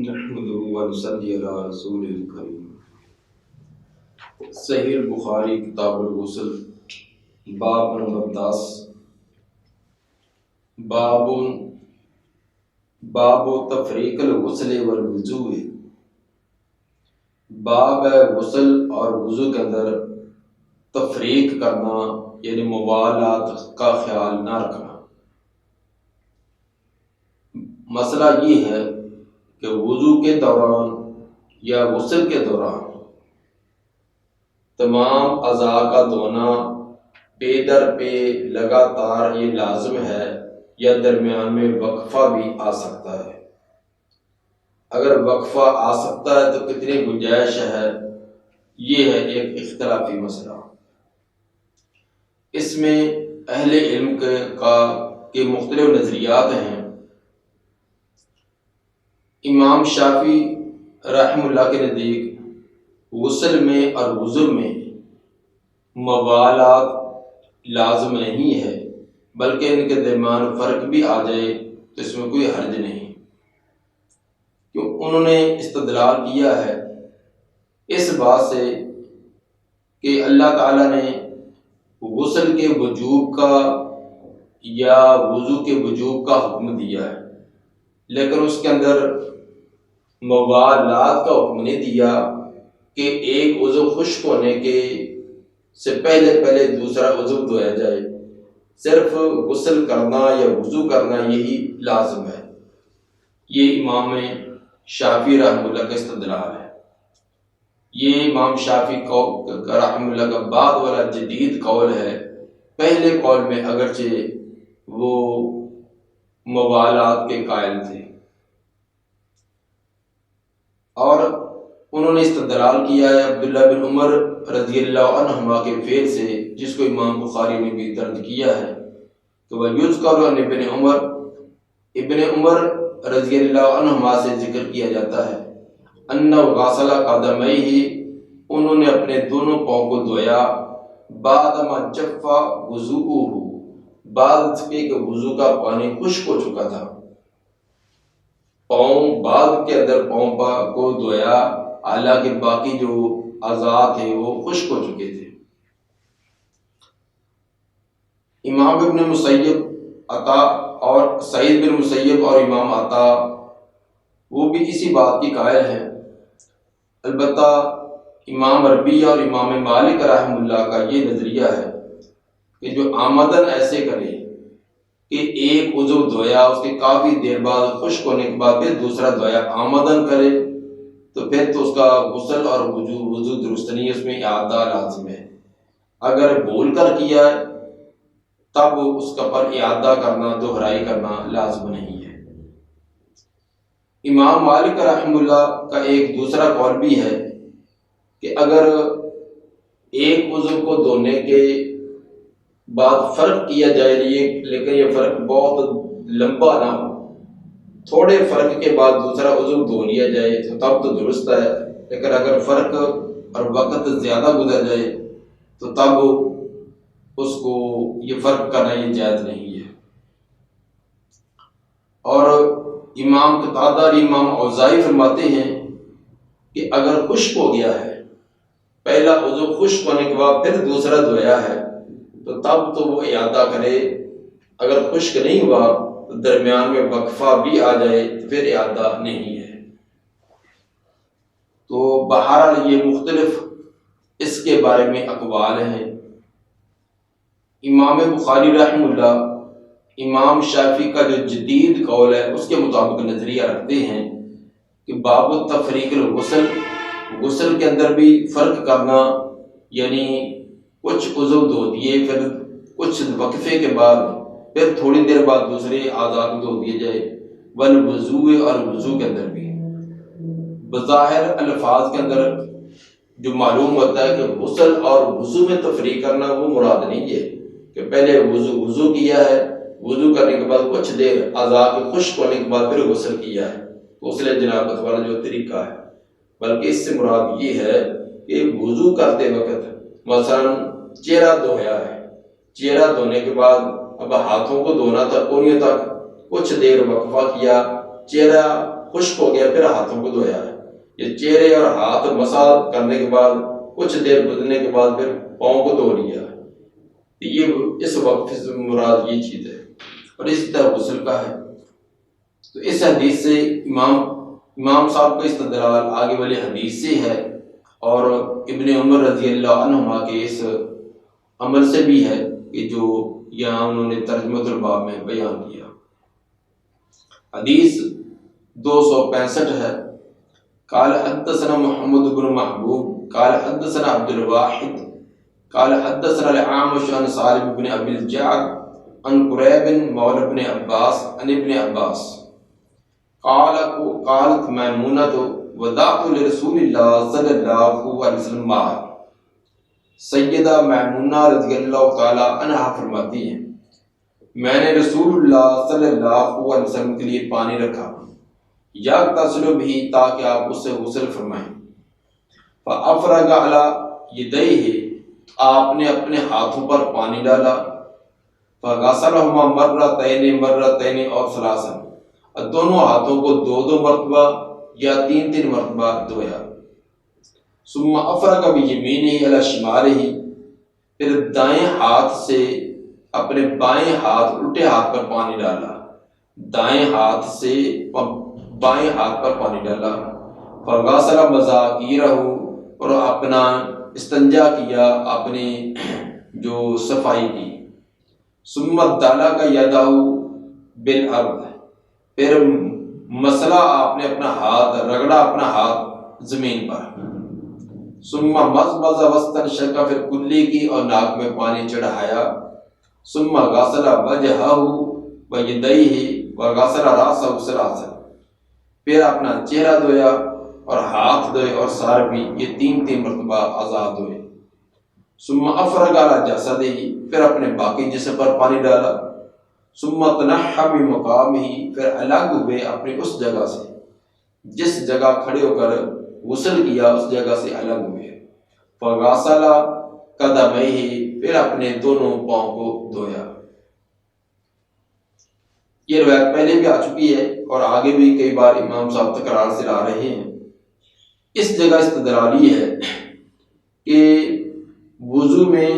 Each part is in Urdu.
نحمده ونصلي على رسول الكريم۔ صحیح البخاری کتاب الغسل باب نمبر 10 باب تفریق الغسل والوضوء، باب ہے غسل اور وضو کے اندر تفریق کرنا، یعنی موالات کا خیال نہ رکھنا۔ مسئلہ یہ ہے کہ وضو کے دوران یا غسل کے دوران تمام اعضاء کا دھونا پے در پے لگاتار یہ لازم ہے یا درمیان میں وقفہ بھی آ سکتا ہے؟ اگر وقفہ آ سکتا ہے تو کتنی گنجائش ہے، یہ ہے ایک اختلافی مسئلہ۔ اس میں اہل علم کے مختلف نظریات ہیں۔ امام شافعی رحمہ اللہ کے نزدیک غسل میں اور وضو میں موالات لازم نہیں ہے، بلکہ ان کے درمیان فرق بھی آ جائے تو اس میں کوئی حرج نہیں، کیوں انہوں نے استدلال کیا ہے اس بات سے کہ اللہ تعالیٰ نے غسل کے وجوب کا یا وضو کے وجوب کا حکم دیا ہے، لیکن اس کے اندر موالات کا حکم نہیں دیا کہ ایک عضو خشک ہونے کے سے پہلے دوسرا عضو دھویا جائے۔ صرف غسل کرنا یا وضو کرنا یہی لازم ہے۔ یہ امام شافعی رحمہ اللہ کا استدلال ہے۔ یہ امام شافعی رحمہ اللہ کا بعد والا جدید قول ہے۔ پہلے قول میں اگرچہ وہ موالات کے قائل تھے، اور انہوں نے استدلال کیا ہے عبداللہ بن عمر رضی اللہ عنہما کے فعل سے، جس کو امام بخاری نے بھی درج کیا ہے کہ وَيُذْكَرُ عَنْ ابن عمر رضی اللہ عنہما سے ذکر کیا جاتا ہے أَنَّهُ غَسَلَ قَدَمَيْهِ، انہوں نے اپنے دونوں پاؤں کو دھویا، بَعْدَمَا جَفَّ وُضُوءُهُ، بعد کے وضو کا پانی خشک ہو چکا تھا۔ پاؤں بعد کے اندر پاؤں کو دھویا، حالانکہ باقی جو اعضاء تھے وہ خشک ہو چکے تھے۔ امام ابن مسیب عطا اور سعید بن مسیب اور امام عطا وہ بھی اسی بات کی قائل ہیں۔ البتہ امام ربیع اور امام مالک رحمہ اللہ کا یہ نظریہ ہے کہ جو آمدن ایسے کرے کہ ایک عضو دھویا، اس کے کافی دیر بعد خشک ہونے کے بعد پھر دوسرا دھویا، آمدن کرے، تو پھر تو اس کا غسل اور وضو درست نہیں، اس میں اعادہ لازم ہے۔ اگر بھول کر کیا ہے تب اس کا پر اعادہ کرنا، دہرائی کرنا لازم نہیں ہے۔ امام مالک رحمہ اللہ کا ایک دوسرا قول بھی ہے کہ اگر ایک عضو کو دھونے کے بعد فرق کیا جائے، لیکن یہ فرق بہت لمبا نہ ہو، تھوڑے فرق کے بعد دوسرا عضو دھو لیا جائے تو تب تو درست ہے، لیکن اگر فرق اور وقت زیادہ گزر جائے تو تب اس کو یہ فرق کرنا یہ جائز نہیں ہے۔ اور امام قتادہ اور امام اوزاعی فرماتے ہیں کہ اگر خشک ہو گیا ہے، پہلا عضو خشک ہونے کے بعد پھر دوسرا دھویا ہے تو تب تو وہ اعادہ کرے، اگر خشک نہیں ہوا تو درمیان میں وقفہ بھی آ جائے تو پھر اعادہ نہیں ہے۔ تو بہرحال یہ مختلف اس کے بارے میں اقوال ہیں۔ امام بخاری رحمہ اللہ امام شافعی کا جو جدید قول ہے اس کے مطابق نظریہ رکھتے ہیں کہ باب تفریق الغسل، غسل کے اندر بھی فرق کرنا، یعنی کچھ عضو دھو دیے، پھر کچھ وقفے کے بعد پھر تھوڑی دیر بعد دوسرے اعضاء کو دھو دیے جائے، والوضوء اور وضو کے اندر بھی۔ بظاہر الفاظ کے اندر جو معلوم ہوتا ہے کہ غسل اور وضو میں تفریق کرنا وہ مراد نہیں ہے کہ پہلے وضو کیا ہے، وضو کرنے کے بعد کچھ دیر اعضاء کے خشک ہونے کے بعد پھر غسل کیا ہے، غسل جنابت والا جو طریقہ ہے، بلکہ اس سے مراد یہ ہے کہ وضو کرتے وقت مثلا چہرہ دھویا ہے، چہرہ دھونے کے بعد اب ہاتھوں کو دھونا تھا، کونیوں تک کچھ دیر وقفہ کیا، چہرہ خشک ہو گیا پھر ہاتھوں کو دھویا ہے۔ یہ چہرے اور ہاتھ مسا کرنے کے بعد کچھ دیر گزرنے کے بعد پھر پاؤں کو دھو لیا ہے۔ یہ اس وقت سے مراد یہ چیز ہے، اور اسی طرح غسل کا ہے۔ تو اس حدیث سے امام صاحب کا استدلال آگے والی حدیث سے ہے، اور ابن عمر رضی اللہ عنہما کے اس عمل سے بھی ہے کہ جو یہاں انہوں نے ترجمۃ الباب میں بیان کیا۔ حدیث 265 ہے۔ قال حدثنا محمد بن محبوب قال حدثنا عبد الواحد قال حدثنا الأعمش عن سالم بن ابي الجعد عن قريب مولى ابن عباس عن ابن عباس قالت میمونة ودعت لرسول اللہ صلی اللہ علیہ وسلم ماء۔ سیدہ میمونہ رضی اللہ تعالی عنہا فرماتی ہیں میں نے رسول اللہ صلی اللہ علیہ وسلم کے لیے پانی رکھا، یغتسل بھی تاکہ آپ اس سے غسل فرمائیں۔ فافرغ علی یدیہ، آپ نے اپنے ہاتھوں پر پانی ڈالا۔ فغسلہما مرتین اور ثلاثا، دونوں ہاتھوں کو دو مرتبہ یا تین مرتبہ دھویا۔ ثم افرغ بیمینہ علی شمالہ، پھر دائیں ہاتھ سے اپنے بائیں ہاتھ الٹے ہاتھ پر پانی ڈالا، دائیں ہاتھ سے بائیں ہاتھ پر پانی ڈالا۔ فغسل مذاکیرہ، اور اپنا استنجا کیا، اپنی جو صفائی کی۔ ثم دلک یدہ بالارض، پھر مسلا آپ نے اپنا ہاتھ رگڑا، اپنا ہاتھ زمین پر۔ ثم مضمض واستنشق، پھر کلی کی اور ناک میں پانی چڑھایا۔ ثم غسل وجہہ ویدیہ وغسل راسہ ثلاثا، پھر اپنا چہرہ دھویا اور ہاتھ دھوئے اور سر بھی، یہ تین مرتبہ اعضاء دھوئے۔ ثم افرغ علی جسدہ، پھر اپنے باقی جسم پر پانی ڈالا۔ ثم تنحى بمقامہ، پھر الگ ہوئے اپنی اس جگہ سے، جس جگہ کھڑے ہو کر غسل کیا اس جگہ سے الگ ہوئے۔ فغسل قدمیہ، پھر اپنے دونوں پاؤں کو دھویا۔ یہ روایت پہلے بھی آ چکی ہے اور آگے بھی کئی بار امام صاحب تکرار سے لا رہے ہیں۔ اس جگہ استدلال یہ ہے کہ وضو میں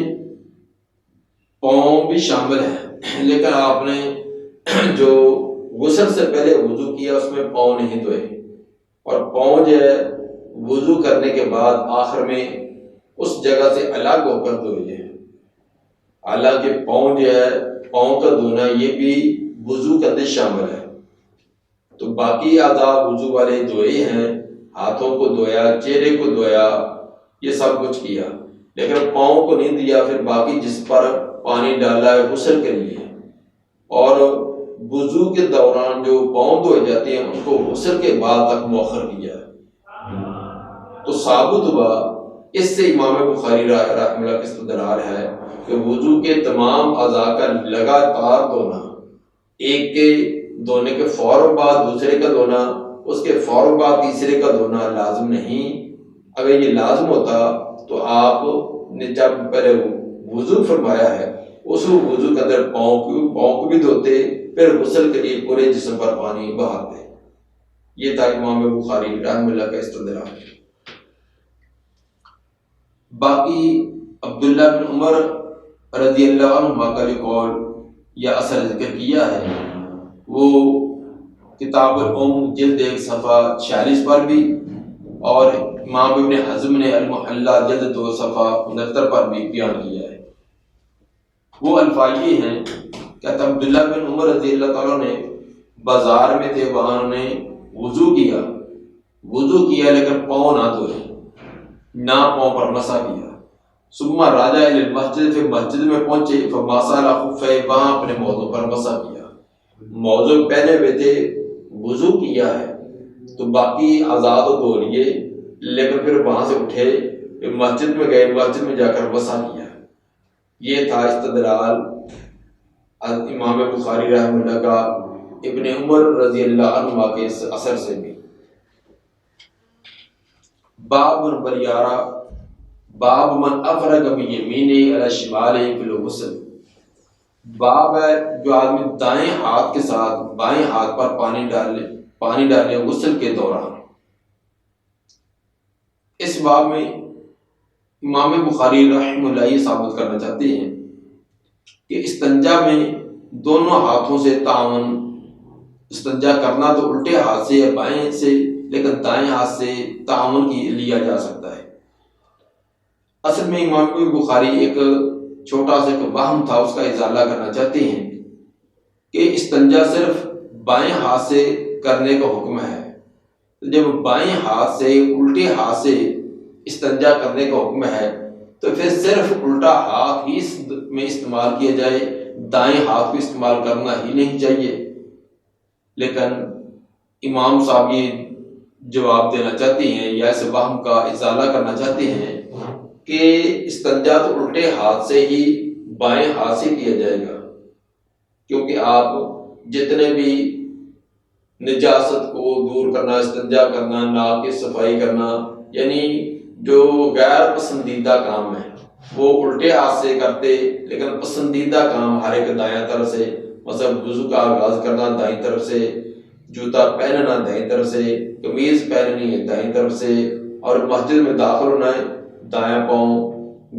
پاؤں بھی شامل ہے، لیکن آپ نے جو غسل سے پہلے وضو کیا اس میں پاؤں نہیں دھوئے، اور پاؤں جو ہے وضو کرنے کے بعد آخر میں اس جگہ سے الگ ہو کر دھوئے ہیں۔ حالانکہ پاؤں جو ہے، پاؤں کا دھونا یہ بھی وضو کے اندر شامل ہے۔ تو باقی اعضاء وضو والے دھوئے ہیں، ہاتھوں کو دھویا، چہرے کو دھویا، یہ سب کچھ کیا، لیکن پاؤں کو نہیں دیا۔ پھر باقی جس پر پانی ڈالا ہے غسل کے لیے، اور وضو کے دوران جو پاؤں دھوئے جاتے ہیں ان کو غسل کے بعد تک مؤخر کیا ہے۔ تو ثابت ہوا، اس سے امام بخاری رحمہ اللہ کا استدلال ہے کہ وضو کے تمام اعضاء کا لگاتار دھونا، ایک کے دھونے کے فوراً بعد دوسرے کا دھونا، اس کے فوراً بعد تیسرے کا دھونا لازم نہیں۔ اگر یہ لازم ہوتا تو آپ نے جب پہلے وضو فرمایا ہے اس وضو کے اندر پاؤں کو بھی دھوتے، پھر غسل کے لیے پورے جسم پر پانی بہاتے۔ یہ تھا امام بخاری رحمہ اللہ کا استدلال۔ باقی عبداللہ بن عمر رضی اللہ عنہما کا جو قول یا اثر ذکر کیا ہے وہ کتاب الام جلد 1 صفحہ 46 پر بھی، اور امام ابن حزم نے المحلہ جلد 2 صفحہ 69 پر بھی بیان کیا ہے۔ وہ الفاظ یہ ہیں کہ عبداللہ بن عمر رضی اللہ تعالیٰ نے بازار میں تھے، وہاں انہوں نے وضو کیا لیکن پاؤں نہ دھوئے، نہ پاؤں پر مسح کیا۔ ثم راجع الی المسجد، پھر مسجد میں پہنچے، فمسح علی خفیہ، وہاں اپنے موضوع پر مسح کیا۔ موضوع پہنے ہوئے تھے، وضو کیا ہے تو باقی اعضاء تو دھو لیے، لیکن پھر وہاں سے اٹھے، پھر مسجد میں گئے، مسجد میں جا کر مسح کیا۔ یہ تھا استدلال امام بخاری رحمہ اللہ کا ابن عمر رضی اللہ عنہ کے اس اثر سے بھی۔ باب نمبر 11، باب من افرغ بیمینہ علی شمالہ فی الغسل۔ باب ہے جو آدمی دائیں ہاتھ کے ساتھ بائیں ہاتھ پر پانی ڈالے غسل کے دوران۔ اس باب میں امام بخاری رحمہ اللہ یہ ثابت کرنا چاہتے ہیں کہ استنجا میں دونوں ہاتھوں سے تعاون، استنجا کرنا تو الٹے ہاتھ سے یا بائیں سے، لیکن دائیں ہاتھ سے تعاون کی لیا جا سکتا ہے۔ اصل میں امام بخاری ایک چھوٹا سا وہم تھا، اس کا ازالہ کرنا چاہتے ہیں کہ استنجا صرف بائیں ہاتھ سے کرنے کا حکم ہے۔ جب بائیں ہاتھ سے الٹے ہاتھ سے استنجا کرنے کا حکم ہے تو پھر صرف الٹا ہاتھ ہی میں استعمال کیا جائے، دائیں ہاتھ کو استعمال کرنا ہی نہیں چاہیے۔ لیکن امام صاحب یہ جواب دینا چاہتے ہیں یا اس وہم کا ازالہ کرنا چاہتے ہیں کہ استنجا تو الٹے ہاتھ سے ہی بائیں ہاتھ سے کیا جائے گا، کیونکہ آپ جتنے بھی نجاست کو دور کرنا، استنجا کرنا، ناک کی صفائی کرنا، یعنی جو غیر پسندیدہ کام ہے وہ الٹے ہاتھ سے کرتے، لیکن پسندیدہ کام ہر ایک دائیں طرف سے، مثلا وضو کا آغاز کرنا دائیں طرف سے، جوتا پہننا دائیں طرف سے، قمیض پہننی ہے دائیں طرف سے، اور مسجد میں داخل ہونا ہے دایاں پاؤں،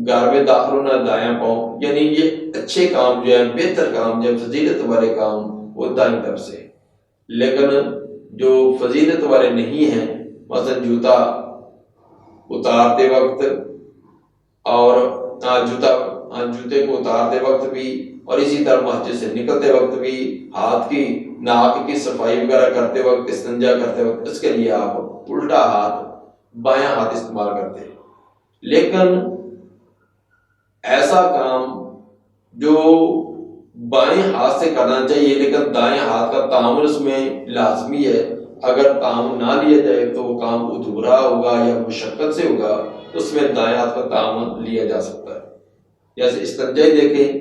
گھر میں داخل ہونا ہے دایاں پاؤں، یعنی یہ اچھے کام جو ہیں، بہتر کام جو فضیلت والے کام وہ دائیں طرف سے۔ لیکن جو فضیلت والے نہیں ہیں، مثلا جوتا اتارتے وقت اور جوتے کو اتارتے وقت بھی، اور اسی طرح مسجد سے نکلتے وقت بھی، ہاتھ کی ناک کی صفائی وغیرہ کرتے وقت، استنجا کرتے وقت، اس کے لیے آپ الٹا ہاتھ بایاں ہاتھ استعمال کرتے ہیں۔ لیکن ایسا کام جو بائیں ہاتھ سے کرنا چاہیے لیکن دائیں ہاتھ کا تعاون اس میں لازمی ہے، اگر تعاون نہ لیا جائے تو وہ کام ادھورا ہوگا یا مشقت سے ہوگا، اس میں دائیں ہاتھ کا تعاون لیا جا سکتا ہے۔ جیسے استنجا ہی دیکھیں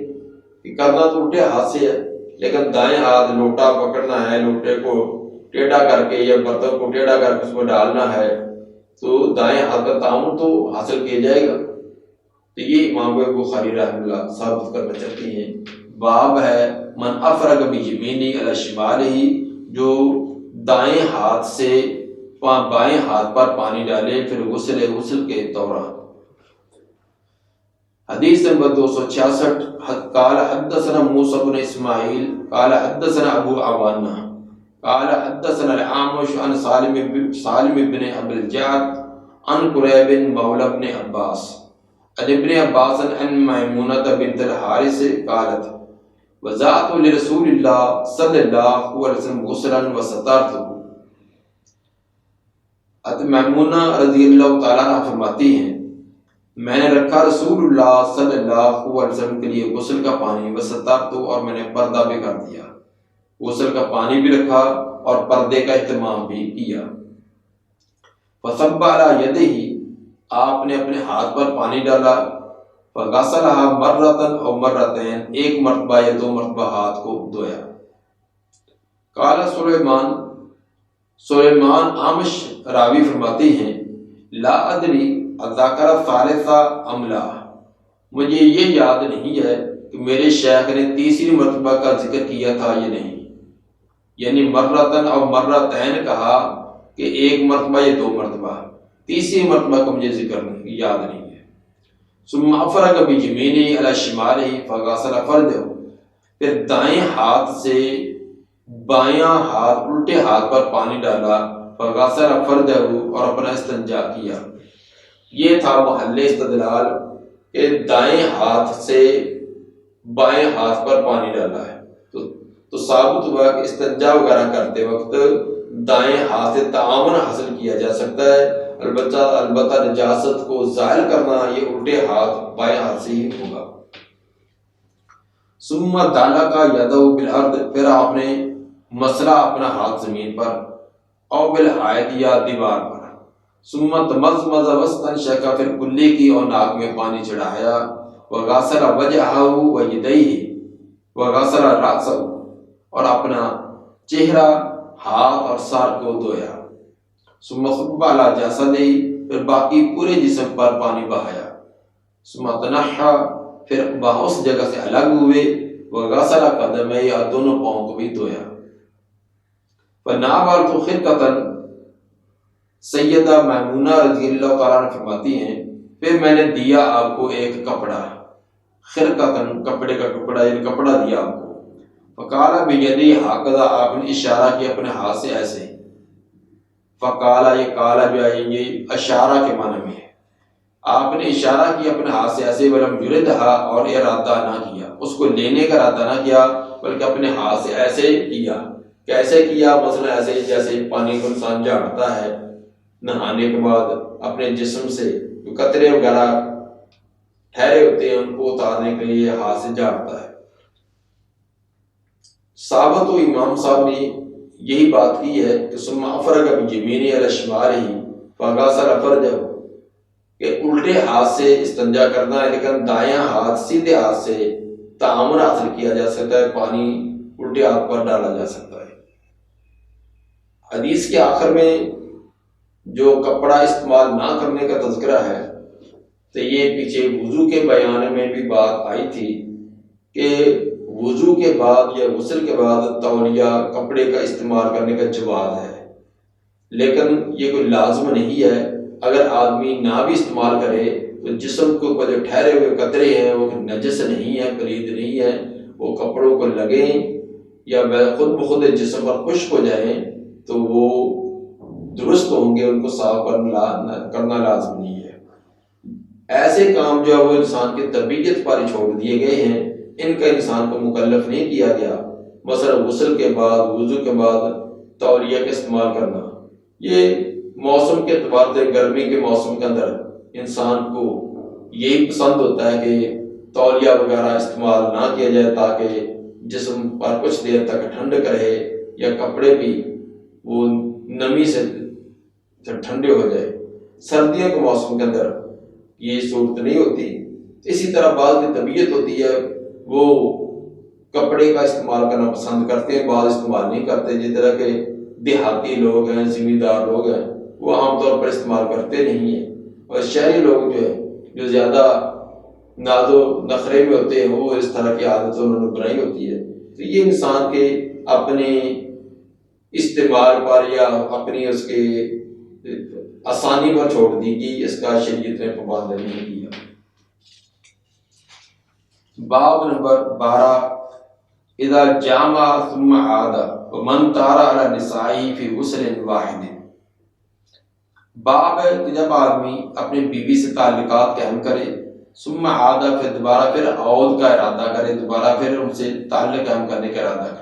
کہ کرنا تو الٹے ہاتھ سے ہے، لیکن دائیں ہاتھ لوٹا پکڑنا ہے، لوٹے کو ٹیڑھا کر کے یا برتن کو ٹیڑھا کر کے اس میں ڈالنا ہے، تو دائیں ہاتھ کا تعاون تو حاصل کیا جائے گا۔ تو یہ امام بخاری رحمہ اللہ ثابت کرنا چاہتے ہیں۔ باب ہے من افرغ بیمینی علی شمالہ، جو دائیں ہاتھ سے بائیں ہاتھ پر پانی ڈالے پھر غسل کے دوران۔ حدیث نمبر 266، قال حدثنا موسى بن اسماعیل قال حدثنا ابو عوانہ قال حدثنا الأعمش عن سالم بن ابي الجعد عن قريب مولى بن عباس عن ابن عباس عن میمونة بنت الحارث قالت وضعت لرسول اللہ صلی اللہ علیہ وسلم غسلا وسترته۔ میمونہ رضی اللہ تعالیٰ عنہ فرماتی ہیں میں نے رکھا رسول اللہ صلی اللہ علیہ وسلم کے لیے غسل کا پانی، وسترته، اور میں نے پردہ بھی کر دیا، غسل کا پانی بھی رکھا اور پردے کا اہتمام بھی کیا۔ فصب علی یدہ، آپ نے اپنے ہاتھ پر پانی ڈالا، فغسلها مرۃ او مرتین، ایک مرتبہ یا دو مرتبہ ہاتھ کو دھویا۔ قال سلیمان عامش راوی فرماتے ہیں لا ادری اذکر ثالثا ام لا، مجھے یہ یاد نہیں ہے کہ میرے شیخ نے تیسری مرتبہ کا ذکر کیا تھا یا نہیں، یعنی مرتن اور مرتین کہا کہ ایک مرتبہ یا دو مرتبہ، تیسری مرتبہ کا مجھے ذکر یاد نہیں ہے۔ ثم افرغ بیمینہ علی شمالہ فغسل فرجہ، پھر دائیں ہاتھ سے بایاں ہاتھ الٹے ہاتھ پر پانی ڈالا، فغسل فرجہ، اور اپنا استنجا کیا۔ یہ تھا محل استدلال کہ دائیں ہاتھ سے بائیں ہاتھ پر پانی ڈالا ہے، تو ثابت ہوا کہ استنجا وغیرہ کرتے وقت دائیں ہاتھ سے تعاون حاصل کیا جا سکتا ہے، البتہ نجاست کو زائل کرنا یہ الٹے ہاتھ بائیں ہاتھ سے ہی ہوگا۔ ثم دلک یدہ بالارض، پھر آپ نے مسلا اپنا ہاتھ زمین پر، او بالحائط، یا دیوار پر۔ ثم تمضمض واستنشق، پھر کلی کی اور ناک میں پانی چڑھایا، وغسل وجہہ ویدیہ وغسل رأسہ، اور اپنا چہرہ، ہاتھ اور سر کو دھویا۔ ثم صب علی جسدہ، پھر باقی پورے جسم پر پانی بہایا۔ ثم تنحى، پھر وہاں اس جگہ سے الگ ہوئے، وغسل قدمیہ، دونوں پاؤں کو بھی دھویا۔ فناولت خرقۃ، سیدہ میمونہ رضی اللہ تعالیٰ عنہ فرماتی ہیں پھر میں نے دیا آپ کو ایک کپڑا، خرقۃ کپڑے کا ٹکڑا، یعنی کپڑا دیا آپ کو. فقال بیدی ہکذا، آپ نے اشارہ کیا اپنے ہاتھ سے ایسے. فقال، یہ کالا جو ہے یہ اشارہ کے معنی میں ہے، آپ نے اشارہ کیا اپنے ہاتھ سے ایسے. ولم یردھا، اور ارادہ نہ کیا، اس کو لینے کا ارادہ نہ کیا بلکہ اپنے ہاتھ سے ایسے کیا. کیسے کیا؟ مثلا ایسے جیسے پانی کو انسان جھاڑتا ہے نہانے کے بعد، اپنے جسم سے جو قطرے وغیرہ ٹھہرے ہوتے ہیں ان کو اتارنے کے لیے ہاتھ سے جھاڑتا ہے. صحابہ تو امام صاحب نے یہی بات کی ہے کہ ثم افرغ بیمینہ علی شمالہ فغسل فرجہ، کہ الٹے ہاتھ سے استنجا کرنا ہے، لیکن دایاں ہاتھ سیدھے ہاتھ سے تعامل حاصل کیا جا سکتا ہے، پانی الٹے ہاتھ پر ڈالا جا سکتا ہے. حدیث کے آخر میں جو کپڑا استعمال نہ کرنے کا تذکرہ ہے تو یہ پیچھے وضو کے بیان میں بھی بات آئی تھی کہ وضو کے بعد یا غسل کے بعد تولیہ کپڑے کا استعمال کرنے کا جواز ہے، لیکن یہ کوئی لازم نہیں ہے. اگر آدمی نہ بھی استعمال کرے تو جسم کے اوپر جو ٹھہرے ہوئے قطرے ہیں وہ نجس نہیں ہے، پلید نہیں ہے، وہ کپڑوں کو لگیں یا خود بخود جسم پر خشک ہو جائیں تو وہ درست ہوں گے، ان کو صاف کرنا لازم نہیں ہے. ایسے کام جو ہے وہ انسان کی طبیعت پر چھوڑ دیے گئے ہیں، ان کا انسان کو مکلف نہیں کیا گیا. مثلا غسل کے بعد وضو کے بعد تولیہ کا استعمال کرنا، یہ موسم کے اعتبار سے گرمی کے موسم کے اندر انسان کو یہی پسند ہوتا ہے کہ تولیہ وغیرہ استعمال نہ کیا جائے تاکہ جسم پر کچھ دیر تک ٹھنڈک رہے یا کپڑے بھی وہ نمی سے ٹھنڈے ہو جائے. سردیوں کے موسم کے اندر یہ صورت نہیں ہوتی. اسی طرح بعض کی طبیعت ہوتی ہے وہ کپڑے کا استعمال کرنا پسند کرتے ہیں، بعض استعمال نہیں کرتے. جس طرح کے دیہاتی لوگ ہیں، زمیندار لوگ ہیں، وہ عام طور پر استعمال کرتے نہیں ہیں، اور شہری لوگ جو ہے جو زیادہ ناز و نخرے میں ہوتے ہیں وہ اس طرح کی عادت انہوں نے بنائی ہوتی ہے. تو یہ انسان کے اپنے استعمال پر یا اپنی اس کے آسانی پر چھوڑ دی گئی، اس کا شریعت نے پابند نہیں کیا. باب نمبر 12، اذا جامع ثم عاد ومن طار على نسائه في غسل واحد. باب ہے کہ جب آدمی اپنی بیوی سے تعلقات قائم کرے، ثم عاد پھر دوبارہ پھر عود کا ارادہ کرے، دوبارہ پھر ان سے تعلق قائم کرنے کا ارادہ کرے.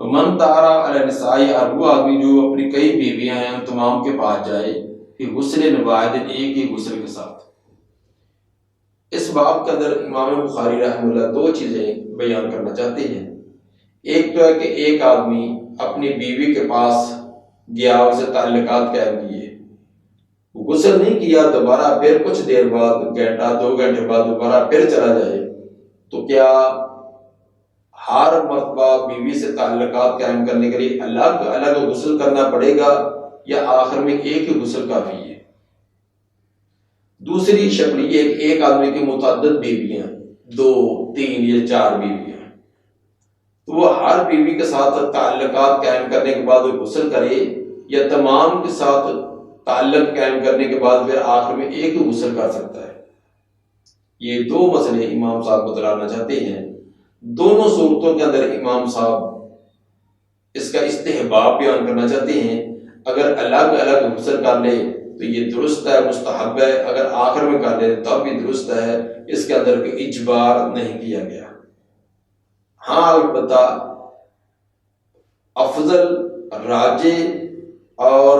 ومن طار على نسائه، اور وہ آدمی جو اپنی کئی بیویاں ہیں ان تمام کے پاس جائے، کہ غسل واحد، ایک ہی غسل کے ساتھ. اس باب کے اندر امام بخاری رحمہ اللہ دو چیزیں بیان کرنا چاہتے ہیں. ایک تو ہے کہ ایک آدمی اپنی بیوی کے پاس گیا، اسے تعلقات قائم کیے، غسل نہیں کیا، دوبارہ پھر کچھ دیر بعد گھنٹہ 2 گھنٹے بعد دوبارہ پھر چلا جائے، تو کیا ہر مرتبہ بیوی سے تعلقات قائم کرنے کے لیے الگ الگ غسل کرنا پڑے گا یا آخر میں ایک ہی غسل کافی ہے؟ دوسری شکل یہ کہ ایک آدمی کی متعدد بیویاں، 2 3 یا 4 بیویاں، تو وہ ہر بیوی کے ساتھ تعلقات قائم کرنے کے بعد وہ غسل کرے، یا تمام کے ساتھ تعلق قائم کرنے کے بعد پھر آخر میں ایک ہی غسل کر سکتا ہے؟ یہ دو مسئلے امام صاحب بتلانا چاہتے ہیں. دونوں صورتوں کے اندر امام صاحب اس کا استحباب بیان کرنا چاہتے ہیں. اگر الگ الگ غسل کر لے تو یہ درست ہے، مستحب ہے، اگر آخر میں کر لے تب بھی درست ہے، اس کے اندر کوئی اجبار نہیں کیا گیا. ہاں البتہ افضل، راجح اور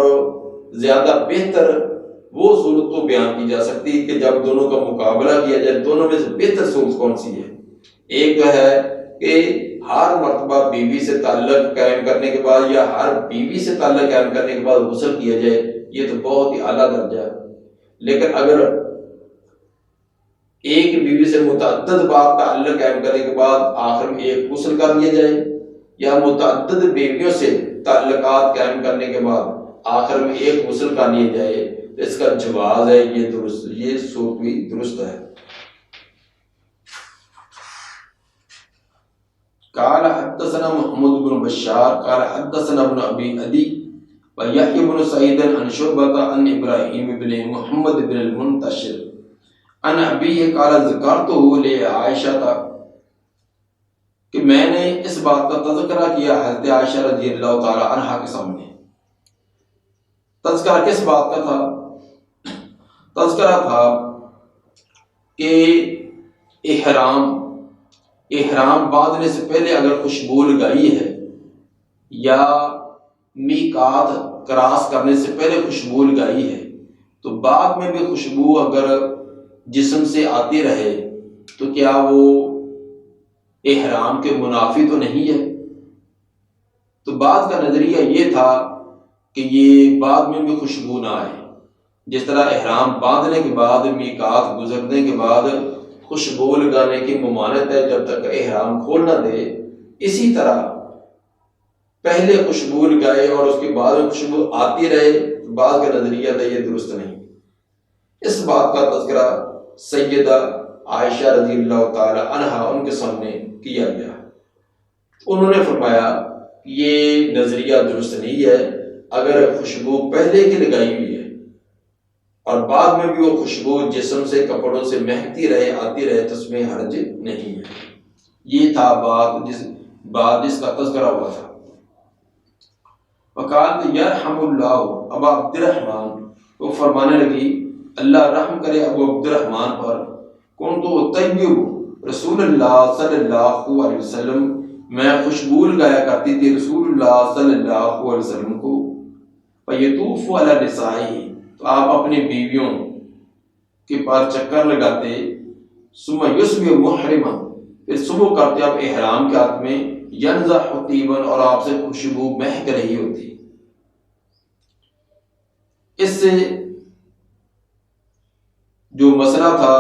زیادہ بہتر وہ صورت تو بیان کی جا سکتی ہے کہ جب دونوں کا مقابلہ کیا جائے، دونوں میں سے بہتر صورت کون سی ہے. ایک تو ہے کہ ہر مرتبہ بیوی سے تعلق قائم کرنے کے بعد یا ہر بیوی سے تعلق قائم کرنے کے بعد غسل کیا جائے، یہ تو بہت ہی اعلیٰ درجہ ہے. لیکن اگر ایک بیوی سے متعدد بار تعلق قائم کرنے کے بعد آخر میں ایک غسل کر لیا جائے، یا متعدد بیویوں سے تعلقات قائم کرنے کے بعد آخر میں ایک غسل کر لیا جائے، تو اس کا جواز ہے، یہ درست، یہ صورت بھی درست ہے. قال حدثنا محمد بن بشار قال حدثنا ابن ابي عدي ويحيى بن سعيد عن شعبة عن ابراهيم بن محمد بن المنتشر عن ابيه قال ذکرته لعائشة کہ میں نے اس بات کا تذکرہ کیا حضرت عائشہ رضی اللہ تعالی عنہا کے سامنے۔ تذکرہ کس بات کا تھا؟ تذکرہ تھا کہ احرام باندھنے سے پہلے اگر خوشبو لگائی ہے یا میقات کراس کرنے سے پہلے خوشبو لگائی ہے تو بعد میں بھی خوشبو اگر جسم سے آتی رہے تو کیا وہ احرام کے منافی تو نہیں ہے؟ تو بعض کا نظریہ یہ تھا کہ یہ بعد میں بھی خوشبو نہ آئے، جس طرح احرام باندھنے کے بعد میقات گزرنے کے بعد خوشبو لگانے کی ممانعت ہے جب تک احرام کھول نہ دے، اسی طرح پہلے خوشبو لگائے اور اس کے بعد خوشبو آتی رہے، بعض کا نظریہ تھا یہ درست نہیں۔ اس بات کا تذکرہ سیدہ عائشہ رضی اللہ تعالی عنہا ان کے سامنے کیا گیا۔ انہوں نے فرمایا یہ نظریہ درست نہیں ہے، اگر خوشبو پہلے کی لگائی ہوئی ہے اور بعد میں بھی وہ خوشبو جسم سے کپڑوں سے مہکتی رہے آتی رہے تو اس میں حرج نہیں ہے۔ یہ تھا بات جس کا تذکرہ ہوا تھا۔ وقال یرحم اللہ ابا عبد الرحمن، وہ فرمانے لگی اللہ رحم کرے ابو عبد الرحمن پر، کنت اطیب رسول اللہ صلی اللہ علیہ وسلم، میں خوشبو لگایا کرتی تھی رسول اللہ صلی اللہ علیہ وسلم کو، فیطوف علی نسائہ، تو آپ اپنی بیویوں کے پاس چکر لگاتے، ثم یصبح محرما، پھر صبح کرتے آپ احرام کے ہاتھ میں، ینزح طیبا، اور آپ سے خوشبو مہک رہی ہوتی۔ اس سے جو مسئلہ تھا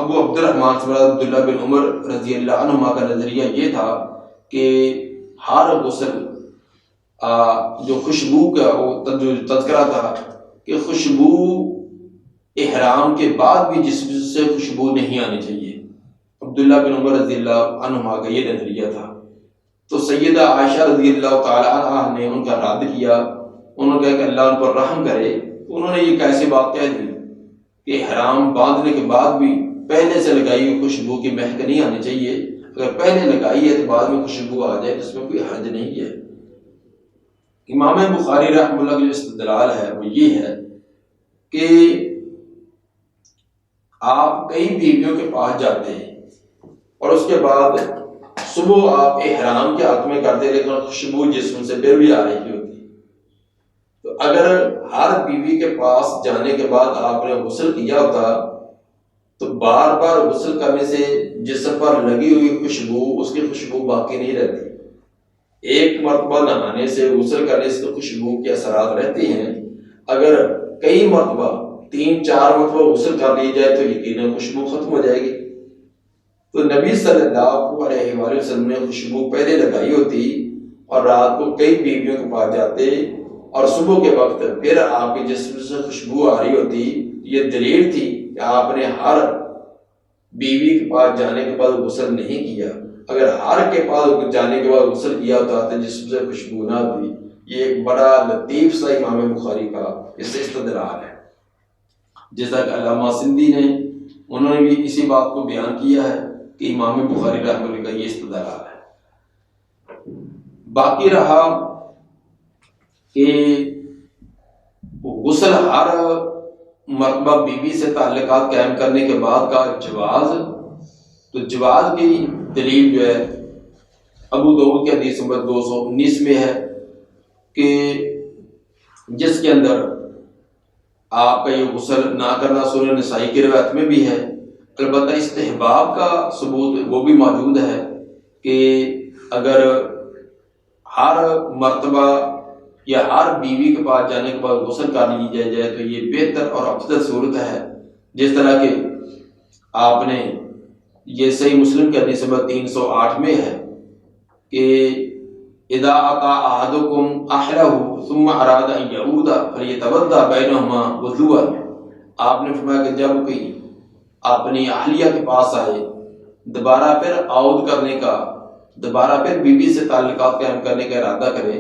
ابو عبد الرحمن سے عبداللہ بن عمر رضی اللہ عنہما کا نظریہ یہ تھا کہ ہر غسل جو خوشبو کا وہ جو تذکرہ تھا کہ خوشبو احرام کے بعد بھی جسم سے خوشبو نہیں آنی چاہیے، عبداللہ بن عمر رضی اللہ عنہما کا یہ نظریہ تھا۔ تو سیدہ عائشہ رضی اللہ تعالی عنہا نے ان کا رد کیا، انہوں نے کہا کہ اللہ ان پر رحم کرے۔ انہوں نے یہ کیسی بات کہہ دی کہ احرام باندھنے کے بعد بھی پہلے سے لگائی ہوئی خوشبو کی مہک نہیں آنی چاہیے، اگر پہلے لگائی ہے تو بعد میں خوشبو آ جائے تو اس میں کوئی حرج نہیں ہے۔ امام بخاری رحمہ اللہ کا جو استدلال ہے وہ یہ ہے کہ آپ کئی بیویوں کے پاس جاتے ہیں اور اس کے بعد صبح آپ احرام کے ہاتھ میں کرتے لیکن خوشبو جسم سے پھر بھی آ رہی ہوتی، تو اگر ہر بیوی کے پاس جانے کے بعد آپ نے غسل کیا ہوتا تو بار بار غسل کرنے سے جسم پر لگی ہوئی خوشبو اس کی خوشبو باقی نہیں رہتی۔ ایک مرتبہ نہانے سے غسل کرنے سے تو خوشبو کے اثرات رہتے ہیں، اگر کئی مرتبہ 3-4 مرتبہ غسل کر لی جائے تو یقیناً خوشبو ختم ہو جائے گی۔ تو نبی صلی اللہ علیہ وآلہ وسلم نے خوشبو پہلے لگائی ہوتی اور رات کو کئی بیویوں کے پاس جاتے اور صبح کے وقت پھر آپ کے جسم سے خوشبو آ رہی ہوتی۔ یہ دلیل تھی کہ آپ نے ہر بیوی کے پاس جانے کے بعد غسل نہیں کیا، اگر ہر کے پاس جانے کے بعد غسل کیا ہوتا تو جسم سے خوشبو نہ آتی۔ یہ ایک بڑا لطیف سا امام بخاری کا اس سے استدلال ہے، جیسا کہ علامہ سندھی نے انہوں نے بھی اسی بات کو بیان کیا ہے کہ امام بخاری رحمہ اللہ کا یہ استدلال ہے۔ باقی رہا کہ غسل ہر مرتبہ بیوی سے تعلقات قائم کرنے کے بعد کا جواز، تو جواز کی دلیل جو ہے ابو داؤد کی حدیث نمبر 219 میں ہے کہ جس کے اندر آپ کا یہ غسل نہ کرنا سنن نسائی کی روایت میں بھی ہے، البتہ استحباب کا ثبوت وہ بھی موجود ہے کہ اگر ہر مرتبہ یا ہر بیوی کے پاس جانے کے بعد غسل کر لی جائے تو یہ بہتر اور افضل صورت ہے، جس طرح کہ آپ نے یہ صحیح مسلم کے حدیث نمبر 308 میں ہے کہ اذا اتا احدکم اہلہ ثم اراد ان یعود فلیتوضا بینہما وضوءا، آپ نے فرمایا کہ جب کوئی اپنی اہلیہ کے پاس آئے دوبارہ پھر عود کرنے کا دوبارہ پھر بیوی سے تعلقات قائم کرنے کا ارادہ کرے،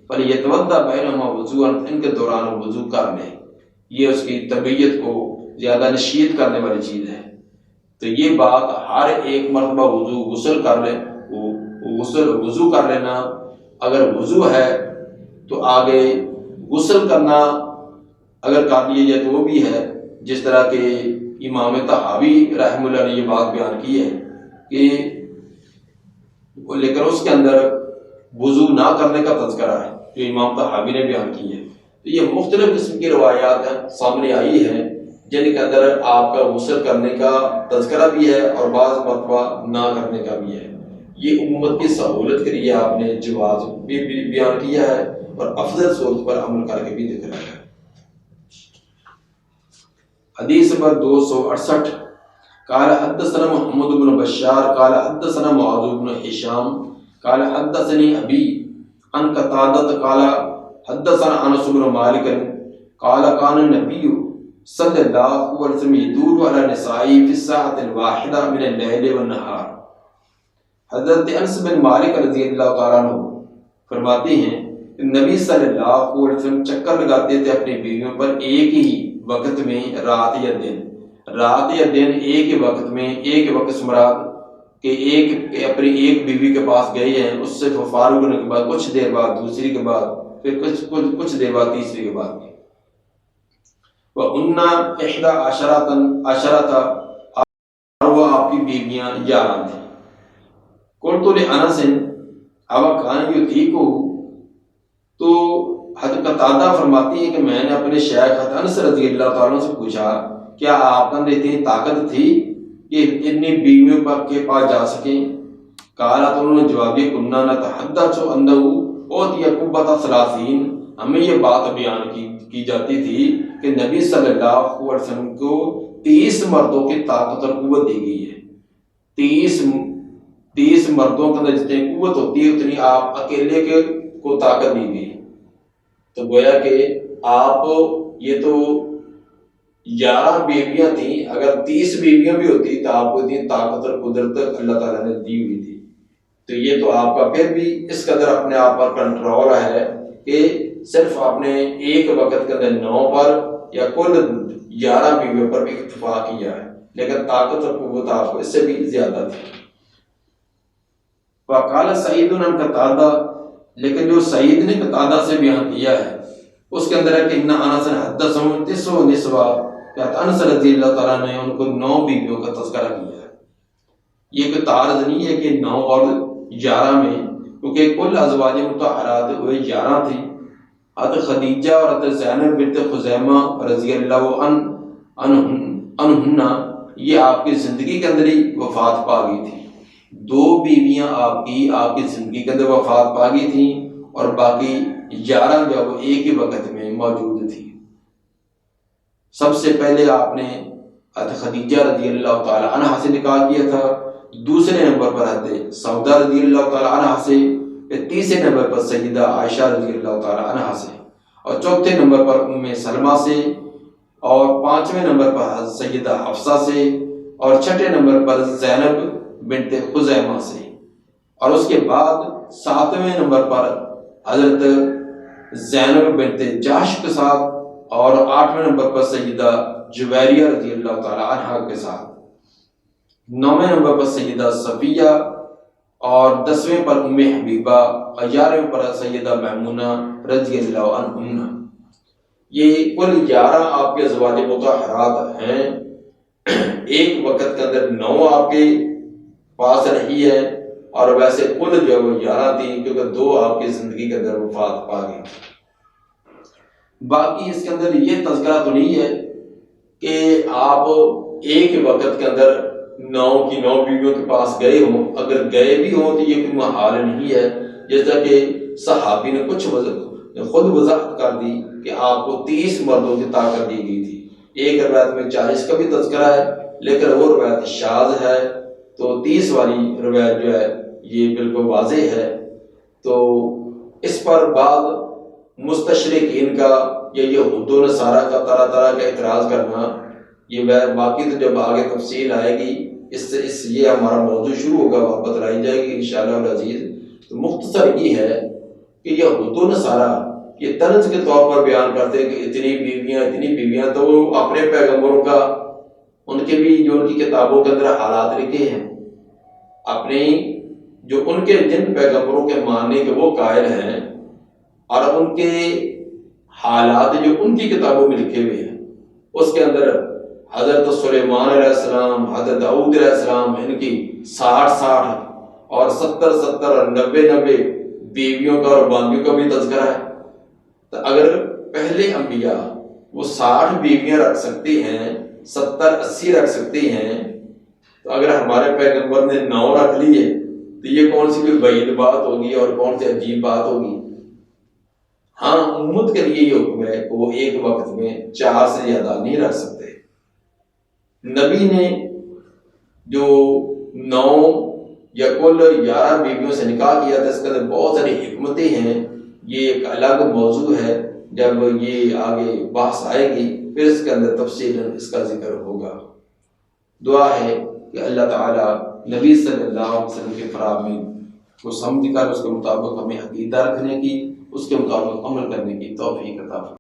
فَلْيَتَوَضَّأْ بَيْنَهُمَا وُضُوءًا، ان کے دوران وہ وضو کر لے۔ یہ اس کی طبیعت کو زیادہ نشید کرنے والی چیز ہے۔ تو یہ بات ہر ایک مرتبہ غسل کر لے، وضو کر لینا، اگر وضو ہے تو آگے غسل کرنا اگر کر لیا جائے تو وہ بھی ہے، جس طرح کہ امام طحاوی رحمہ اللہ نے یہ بات بیان کی ہے کہ لیکن اس کے اندر وضو نہ کرنے کا تذکرہ ہے جو امام طحاوی نے بیان کی ہے۔ تو یہ مختلف قسم کی روایات سامنے آئی ہیں جن کے اندر آپ کا غسل کرنے کا تذکرہ بھی ہے اور بعض مرتبہ نہ کرنے کا بھی ہے۔ یہ امت کی سہولت کے لیے آپ نے جواز بھی بیان کیا ہے اور افضل صورت پر عمل کر کے بھی دکھایا ہے۔ حدیث نمبر 268، قال حدثنا محمد بن بشار قال حدثنا معاذ بن هشام قال حدثني ابي عن قتادة قال حدثنا انس بن مالك قال كان النبي صلی اللہ علیہ وسلم يدور على نسائه في الساعة الواحدة من الليل والنهار۔ حضرت انس بن مالک رضی اللہ تعالیٰ عنہ فرماتے ہیں کہ نبی صلی اللہ علیہ وسلم چکر لگاتے تھے اپنی بیویوں پر ایک ہی وقت میں، رات یا دن ایک ہی وقت میں، ایک ہی وقت مراد کہ اپنی ایک بیوی کے پاس گئے ہیں، اس سے فارغ ہونے کے بعد کچھ دیر بعد دوسری کے بعد، پھر کچھ دیر بعد تیسری کے بعد وَأُنَّا إِحْدَى عَشَرَةَ، اور وہ آپ کی بیویاں 11 تھیں۔ قُلْتُ لِأَنَسٍ أَوَ كَانَ يُطِيقُهُ، تو حضرت قتادہ فرماتی ہیں کہ میں نے اپنے شیخ حضرت انس رضی اللہ تعالیٰ سے پوچھا کیا آپ کا اتنی طاقت تھی کہ اتنی بیویوں پر کے پاس جا سکیں؟ کہا تو انہوں نے جواب دیا كُنَّا نَتَحَدَّثُ أَنَّهُ أُوتِيَ قُبَّةَ 30، ہمیں یہ بات بیان کی جاتی تھی کہ نبی صلی اللہ علیہ وسلم کو 30 مردوں کی طاقت اور قوت دی گئی ہے۔ 30 مردوں کے اندر جتنی قوت ہوتی ہے اتنی آپ اکیلے کو طاقت دی گئی۔ تو گویا کہ آپ یہ تو 11 بیویاں تھیں، اگر 30 بیویاں بھی ہوتی تو آپ کو اتنی طاقت اور قدرت اللہ تعالیٰ نے دی ہوئی تھی۔ تو یہ تو آپ کا پھر بھی اس قدر اپنے آپ پر کنٹرول ہے کہ صرف آپ نے ایک وقت کے اندر 9 پر یا کل 11 بیویوں پر بھی اکتفا کیا ہے، لیکن طاقت اور قوت آپ کو اس سے بھی زیادہ تھی۔ وقال سعید عن قتادہ، لیکن جو سعید نے قتادہ سے بیان کیا ہے اس کے اندر ہے کہ ان انس حدثهم 9 نسوہ، کہ انس رضی اللہ تعالیٰ نے ان کو 9 بیویوں کا تذکرہ کیا ہے۔ یہ کوئی تعارض نہیں ہے کہ 9 اور 11 میں، کیونکہ کل ازواج مطہرات وہ 11 تھی۔ حضرت خدیجہ اور حضرت زینب بنت خزیمہ رضی اللہ عنہن یہ آپ کی زندگی کے اندر ہی وفات پا گئی تھی۔ 2 بیویاں آپ کی زندگی کے اندر وفات پا گئی تھیں اور باقی 11 جو وہ ایک ہی وقت میں موجود تھی۔ سب سے پہلے آپ نے حضرت خدیجہ رضی اللہ تعالی عنہ سے نکاح کیا تھا، دوسرے نمبر پر حضرت سودا رضی اللہ تعالی عنہ سے، تیسرے نمبر پر سیدہ عائشہ رضی اللہ تعالی عنہ سے، اور چوتھے نمبر پر ام سلمہ سے، اور 5ویں نمبر پر حضرت سیدہ حفصہ سے، اور 6 نمبر پر زینب بنت خزیمہ سے، اور اس کے بعد 7ویں نمبر پر حضرت زینب بنت جحش کے ساتھ، اور 8ویں نمبر پر سیدہ جویریہ رضی اللہ تعالی عنہ کے ساتھ، 9ویں نمبر پر سیدہ صفیہ، اور 10ویں پر ام حبیبہ، اور 11ویں پر سیدہ میمونہ رضی اللہ عنہ۔ یہ کل 11 آپ کے ازواج مطہرات ہیں۔ ایک وقت کے اندر 9 آپ کے پاس رہی ہے، اور ویسے کل جو 11 تھی، کیونکہ 2 آپ کی زندگی کے اندر وفات پا گئی۔ باقی اس کے اندر یہ تذکرہ تو نہیں ہے کہ آپ ایک وقت کے اندر 9 کی 9 بیویوں کے پاس گئے ہوں، اگر گئے بھی ہوں تو یہ کوئی محال نہیں ہے، جیسا کہ صحابی نے کچھ خود وضاحت کر دی کہ آپ کو 30 مردوں کی طاقت دی گئی تھی۔ ایک روایت میں 40 کا بھی تذکرہ ہے، لیکن وہ روایت شاذ ہے، تو 30 والی روایت جو ہے یہ بالکل واضح ہے۔ تو اس پر بعض مستشرقین کا یا یہود و نصارہ کا طرح طرح کا اعتراض کرنا، یہ باقی تو جب آگے تفصیل آئے گی اس یہ ہمارا موضوع شروع ہوگا، وہاں بتلائی جائے گی انشاءاللہ العزیز۔ تو مختصر یہ ہے کہ یہود و نصارہ یہ طنز کے طور پر بیان کرتے ہیں کہ اتنی بیویاں، تو وہ اپنے پیغمبروں کا، ان کے بھی جو ان کی کتابوں کے اندر حالات لکھے ہیں، اپنے جو ان کے جن پیغمبروں کے ماننے کے وہ قائل ہیں، اور ان کے حالات جو ان کی کتابوں میں لکھے ہوئے ہیں، اس کے اندر حضرت سلیمان علیہ السلام، حضرت داؤد علیہ السلام، ان کی 60 اور 70 اور 90 بیویوں کا اور باندیوں کا بھی تذکرہ ہے۔ تو اگر پہلے انبیاء وہ 60 بیویاں رکھ سکتے ہیں، 70-80 رکھ سکتے ہیں، تو اگر ہمارے پیغمبر نے 9 رکھ لیے تو یہ کون سی کوئی بعید بات ہوگی اور کون سی عجیب بات ہوگی؟ ہاں، امت کے لیے یہ حکم ہے کہ وہ ایک وقت میں 4 سے زیادہ نہیں رکھ سکتے۔ نبی نے جو 9 یا کل 11 بیویوں سے نکاح کیا تھا، اس کے اندر بہت ساری حکمتیں ہیں، یہ ایک الگ موضوع ہے، جب یہ آگے بحث آئے گی پھر اس کے اندر تفصیل اس کا ذکر ہوگا۔ دعا ہے کہ اللہ تعالیٰ نبی صلی اللہ علیہ وسلم کے فرامین کو سمجھ کر اس کے مطابق ہمیں عقیدہ رکھنے کی، اس کے مطابق عمل کرنے کی توفیق عطا فرمائے۔